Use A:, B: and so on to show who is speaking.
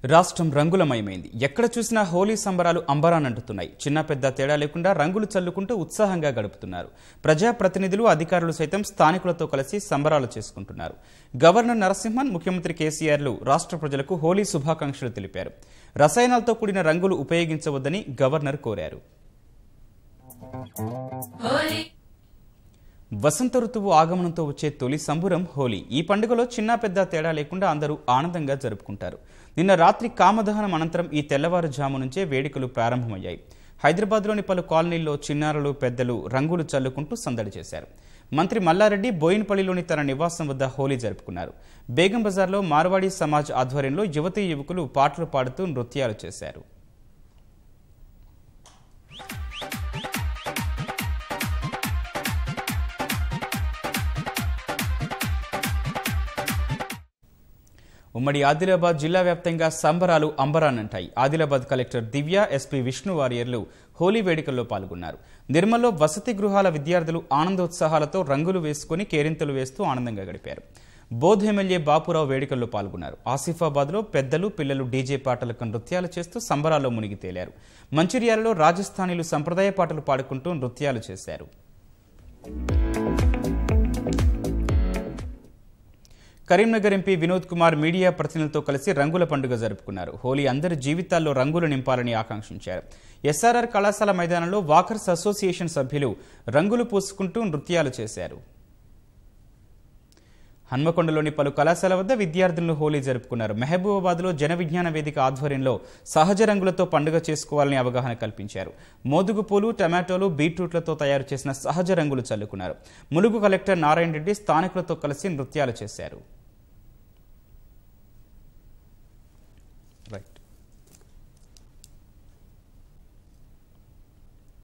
A: రాష్ట్రం రంగులమయమైంది. ఎక్కడ చూసినా హోలీ సంబరాలు అంబరానంటుతున్నాయి. చిన్న పెద్ద తేడా లేకుండా రంగులు చల్లుకుంటూ ఉత్సాహంగా గడుపుతున్నారు. ప్రజాప్రతినిధులు, అధికారులు సైతం స్థానికులతో కలిసి సంబరాలు చేసుకుంటున్నారు. గవర్నర్ నరసింహన్, ముఖ్యమంత్రి కేసీఆర్లు రాష్ట్ర ప్రజలకు హోలీ శుభాకాంక్షలు తెలిపారు. రసాయనాలతో కూడిన రంగులు ఉపయోగించవద్దని గవర్నర్ కోరారు. వసంత ఋతువు ఆగమనంతో వచ్చే తొలి సంబురం హోలీ. ఈ పండుగలో చిన్న పెద్ద తేడా లేకుండా అందరూ ఆనందంగా జరుపుకుంటారు. నిన్న రాత్రి కామదహనం అనంతరం ఈ తెల్లవారుజాము నుంచే వేడుకలు ప్రారంభమయ్యాయి. హైదరాబాద్లోని పలు కాలనీల్లో చిన్నారులు, పెద్దలు రంగులు చల్లుకుంటూ సందడి చేశారు. మంత్రి మల్లారెడ్డి బోయిన్పల్లిలోని తన నివాసం వద్ద హోలీ జరుపుకున్నారు. బేగం బజార్లో మార్వాడి సమాజ్ ఆధ్వర్యంలో యువతీ యువకులు పాటలు పాడుతూ నృత్యాలు చేశారు. ఉమ్మడి ఆదిలాబాద్ జిల్లా వ్యాప్తంగా సంబరాలు అంబరానంటాయి. ఆదిలాబాద్ కలెక్టర్ దివ్య, ఎస్పీ విష్ణు వారియర్లు హోలీ వేడుకల్లో పాల్గొన్నారు. నిర్మల్లో వసతి గృహాల విద్యార్థులు ఆనందోత్సాహాలతో రంగులు వేసుకుని కేరింతలు వేస్తూ ఆనందంగా గడిపారు. బోధ్ ఎమ్మెల్యే బాపురావు వేడుకల్లో పాల్గొన్నారు. ఆసిఫాబాద్లో పెద్దలు, పిల్లలు డీజే పాటలకు నృత్యాలు చేస్తూ సంబరాల్లో మునిగి తేలారు. మంచిర్యాలలో రాజస్థానీలు సంప్రదాయ పాటలు పాడుకుంటూ నృత్యాలు చేశారు. కరీంనగర్ ఎంపీ వినోద్ కుమార్ మీడియా ప్రతినిధులతో కలిసి రంగుల పండుగ జరుపుకున్నారు. హోలీ అందరి జీవితాల్లో రంగులు నింపాలని ఆకాంక్షించారు. ఎస్ఆర్ఆర్ కళాశాల మైదానంలో వాకర్స్ అసోసియేషన్ సభ్యులు రంగులు పూసుకుంటూ నృత్యాలు చేశారు. హన్మకొండలోని పలు కళాశాల వద్ద విద్యార్థులను హోలీ జరుపుకున్నారు. మహబూబాబాద్లో జన విజ్ఞాన వేదిక ఆధ్వర్యంలో సహజ రంగులతో పండుగ చేసుకోవాలని అవగాహన కల్పించారు. మోదుగు పూలు, టమాటోలు, బీట్రూట్లతో తయారు చేసిన సహజ రంగులు చల్లుకున్నారు. ములుగు కలెక్టర్ నారాయణ రెడ్డి స్థానికులతో కలిసి నృత్యాలు చేశారు. Right.